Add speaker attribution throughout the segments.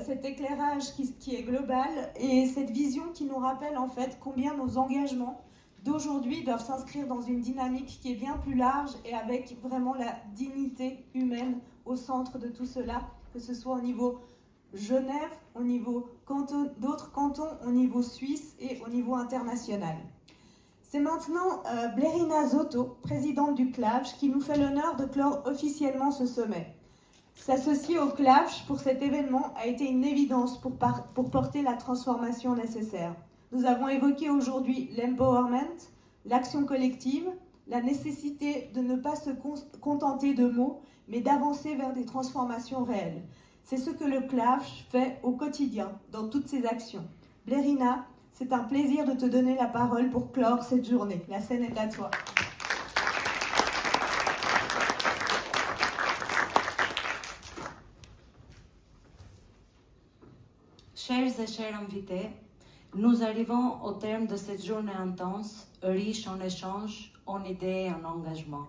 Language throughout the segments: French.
Speaker 1: cet éclairage qui est global et cette vision qui nous rappelle en fait combien nos engagements d'aujourd'hui doivent s'inscrire dans une dynamique qui est bien plus large et avec vraiment la dignité humaine au centre de tout cela, que ce soit au niveau Genève, au niveau d'autres cantons, au niveau suisse et au niveau international. C'est maintenant Blerina Zotto, présidente du CLAVJ, qui nous fait l'honneur de clore officiellement ce sommet. S'associer au CLAVJ pour cet événement a été une évidence pour porter la transformation nécessaire. Nous avons évoqué aujourd'hui l'empowerment, l'action collective, la nécessité de ne pas se contenter de mots, mais d'avancer vers des transformations réelles. C'est ce que le CLAVJ fait au quotidien, dans toutes ses actions. Blerina, c'est un plaisir de te donner la parole pour clore cette journée. La scène est à toi.
Speaker 2: Chers et chers invités, nous arrivons au terme de cette journée intense, riche en échanges, en idées et en engagement.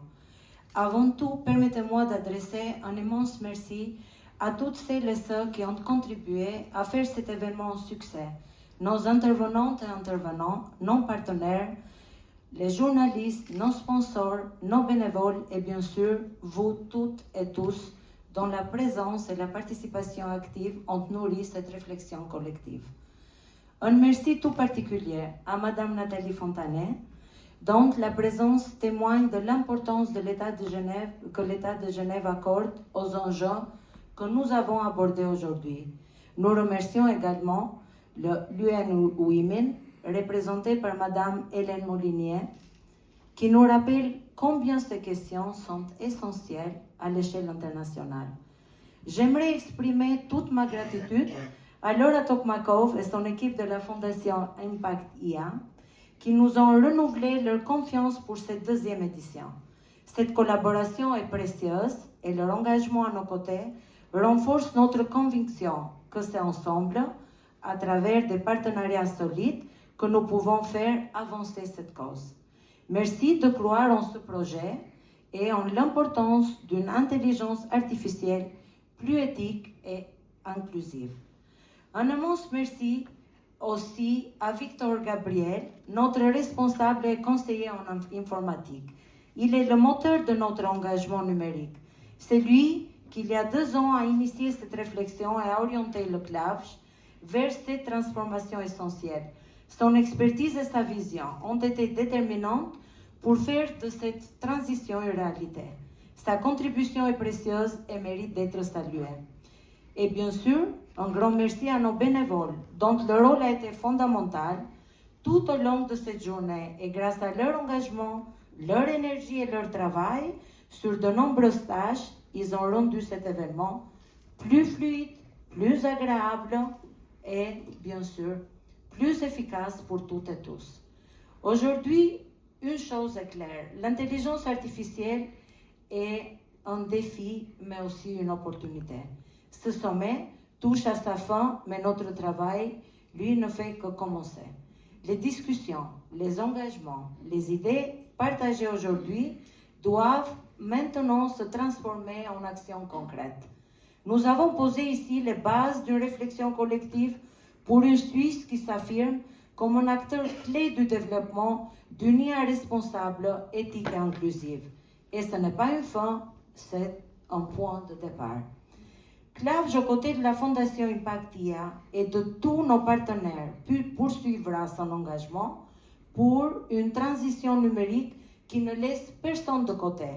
Speaker 2: Avant tout, permettez-moi d'adresser un immense merci à toutes celles et ceux qui ont contribué à faire cet événement un succès. Nos intervenantes et intervenants, nos partenaires, les journalistes, nos sponsors, nos bénévoles et bien sûr, vous toutes et tous, dont la présence et la participation active ont nourri cette réflexion collective. Un merci tout particulier à Madame Nathalie Fontanet, dont la présence témoigne de l'importance de l'État de Genève, que l'État de Genève accorde aux enjeux que nous avons abordés aujourd'hui. Nous remercions également l'UN Women, représenté par Madame Hélène Molinier, qui nous rappelle combien ces questions sont essentielles à l'échelle internationale. J'aimerais exprimer toute ma gratitude à Laura Tokmakov et son équipe de la Fondation Impact IA, qui nous ont renouvelé leur confiance pour cette deuxième édition. Cette collaboration est précieuse et leur engagement à nos côtés renforce notre conviction que c'est ensemble, à travers des partenariats solides, que nous pouvons faire avancer cette cause. Merci de croire en ce projet et en l'importance d'une intelligence artificielle plus éthique et inclusive. Un immense merci aussi à Victor Gabriel, notre responsable et conseiller en informatique. Il est le moteur de notre engagement numérique. C'est lui qui, il y a 2 ans, a initié cette réflexion et a orienté le CLAVJ vers cette transformation essentielle. Son expertise et sa vision ont été déterminantes pour faire de cette transition une réalité. Sa contribution est précieuse et mérite d'être saluée. Et bien sûr, un grand merci à nos bénévoles, dont le rôle a été fondamental tout au long de cette journée. Et grâce à leur engagement, leur énergie et leur travail sur de nombreuses tâches, ils ont rendu cet événement plus fluide, plus agréable et, bien sûr, plus efficace pour toutes et tous. Aujourd'hui, une chose est claire, l'intelligence artificielle est un défi, mais aussi une opportunité. Ce sommet touche à sa fin, mais notre travail, lui, ne fait que commencer. Les discussions, les engagements, les idées partagées aujourd'hui doivent maintenant se transformer en actions concrètes. Nous avons posé ici les bases d'une réflexion collective pour une Suisse qui s'affirme comme un acteur clé du développement d'une IA responsable, éthique et inclusive. Et ce n'est pas une fin, c'est un point de départ. CLAVJ, aux côtés de la Fondation Impact IA et de tous nos partenaires, poursuivra son engagement pour une transition numérique qui ne laisse personne de côté.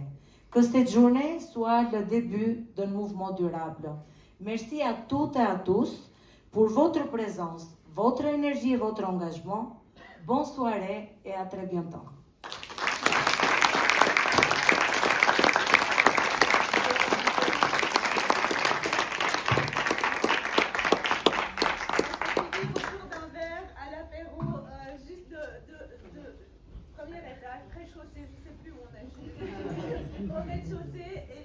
Speaker 2: Que cette journée soit le début d'un mouvement durable. Merci à toutes et à tous pour votre présence, votre énergie et votre engagement. Bonne soirée et à très bientôt.
Speaker 1: Première étage, rez-de-chaussée, je ne sais plus où on est. Au rez-de-chaussée et